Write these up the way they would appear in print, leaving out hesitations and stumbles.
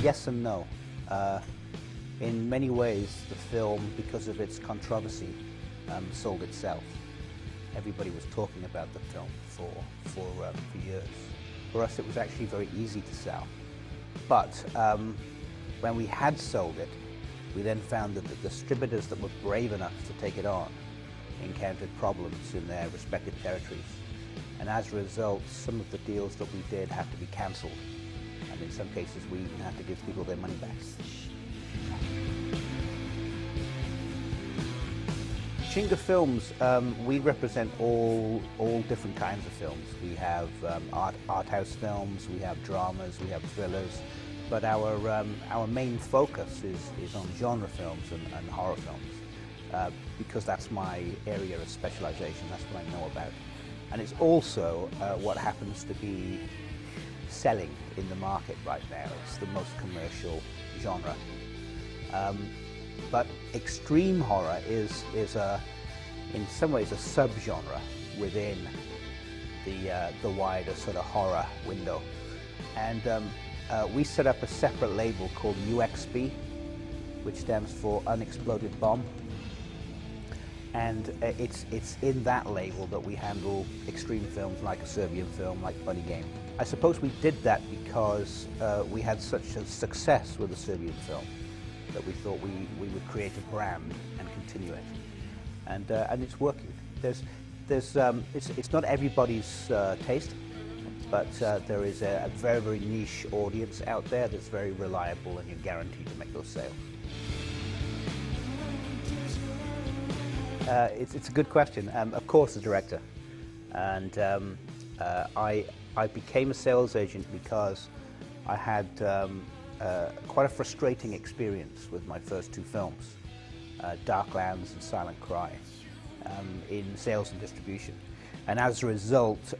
Yes and no. In many ways, the film, because of its controversy, sold itself. Everybody was talking about the film for years. For us, it was actually very easy to sell. But when we had sold it, we then found that the distributors that were brave enough to take it on encountered problems in their respective territories. And as a result, some of the deals that we did had to be cancelled. And in some cases, we even had to give people their money back. Jinga Films, we represent all different kinds of films. We have art house films, we have dramas, we have thrillers, but our main focus is on genre films and horror films, because that's my area of specialization. That's what I know about, and it's also what happens to be selling in the market right now. It's the most commercial genre. But extreme horror is in some ways a subgenre within the wider sort of horror window. And we set up a separate label called UXB, which stands for Unexploded Bomb. And it's in that label that we handle extreme films like a Serbian film, like Bunny Game. I suppose we did that because we had such a success with the Serbian film that we thought we would create a brand and continue it, and it's working. It's not everybody's taste, but there is a very, very niche audience out there that's very reliable, and you're guaranteed to make those sales. It's a good question. Of course, the director, and I became a sales agent because I had quite a frustrating experience with my first two films, Darklands and Silent Cry, in sales and distribution. And as a result,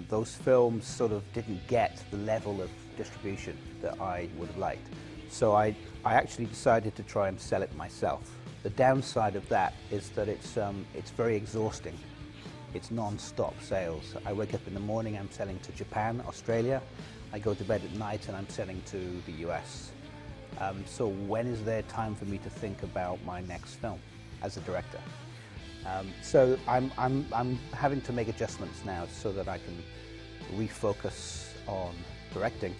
those films sort of didn't get the level of distribution that I would have liked. So I actually decided to try and sell it myself. The downside of that is that it's very exhausting. It's non-stop sales. I wake up in the morning, I'm selling to Japan, Australia. I go to bed at night and I'm selling to the US. So when is there time for me to think about my next film as a director? So I'm having to make adjustments now so that I can refocus on directing,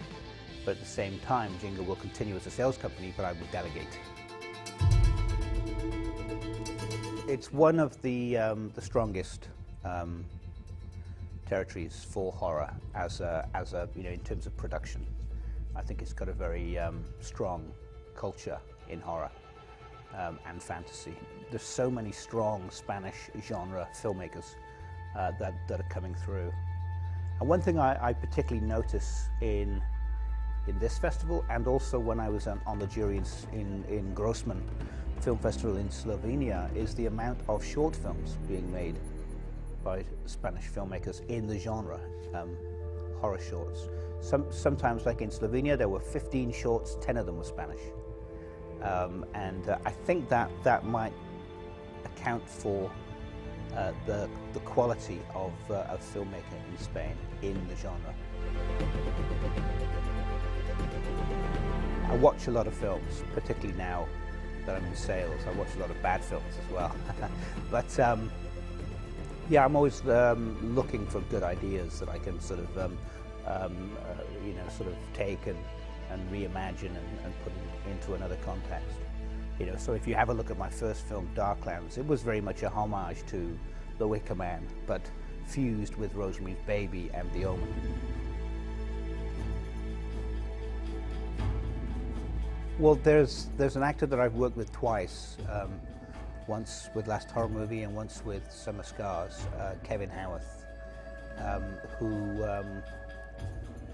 but at the same time, Jinga will continue as a sales company, but I will delegate. It's one of the strongest territories for horror as a in terms of production. I think it's got a very strong culture in horror and fantasy. There's so many strong Spanish genre filmmakers that are coming through. And one thing I particularly notice in this festival, and also when I was on the jury in Grossman Film Festival in Slovenia, is the amount of short films being made by Spanish filmmakers in the genre, horror shorts. Sometimes, like in Slovenia, there were 15 shorts, 10 of them were Spanish. And I think that might account for the quality of filmmaker in Spain in the genre. I watch a lot of films, particularly now that I'm in sales. I watch a lot of bad films as well. But yeah, I'm always looking for good ideas that I can sort of sort of take and reimagine and put into another context. So if you have a look at my first film, Darklands, it was very much a homage to The Wicker Man, but fused with Rosemary's Baby and The Omen. Well, there's an actor that I've worked with twice, once with Last Horror Movie and once with Summer Scars, Kevin Howarth, who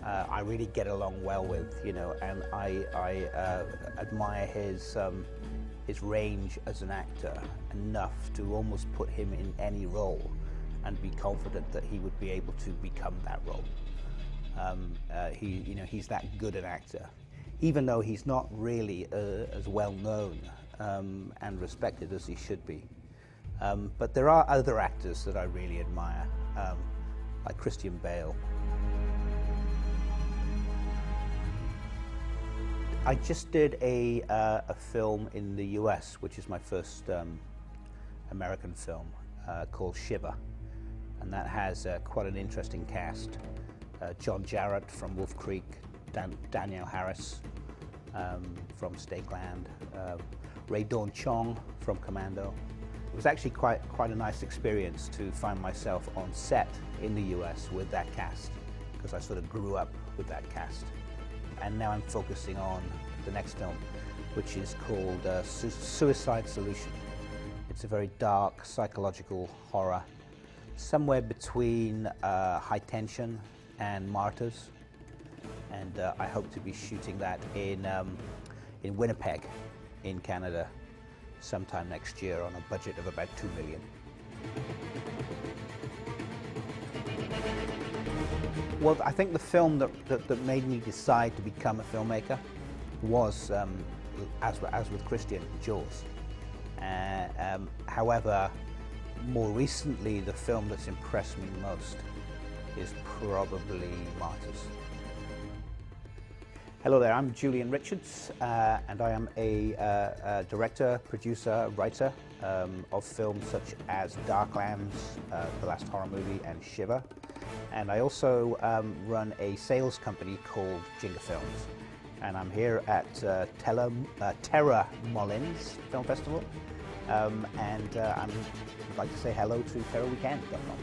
I really get along well with, and I admire his range as an actor enough to almost put him in any role and be confident that he would be able to become that role. He's that good an actor, even though he's not really as well known and respected as he should be. But there are other actors that I really admire, like Christian Bale. I just did a film in the US, which is my first American film, called Shiver, and that has quite an interesting cast. John Jarrett from Wolf Creek, Danielle Harris from Stakeland, Ray Dawn Chong from Commando. It was actually quite a nice experience to find myself on set in the US with that cast, because I sort of grew up with that cast. And now I'm focusing on the next film, which is called Suicide Solution. It's a very dark psychological horror, somewhere between High Tension and Martyrs, and I hope to be shooting that in Winnipeg, in Canada, sometime next year on a budget of about $2 million. Well, I think the film that made me decide to become a filmmaker was, as with Christian, Jaws. However, more recently, the film that's impressed me most is probably Martyrs. Hello there, I'm Julian Richards, and I am a director, producer, writer of films such as Darklands, The Last Horror Movie, and Shiver. And I also run a sales company called Jinga Films. And I'm here at TerrorMolins Film Festival, and I'd like to say hello to TerrorWeekend.com.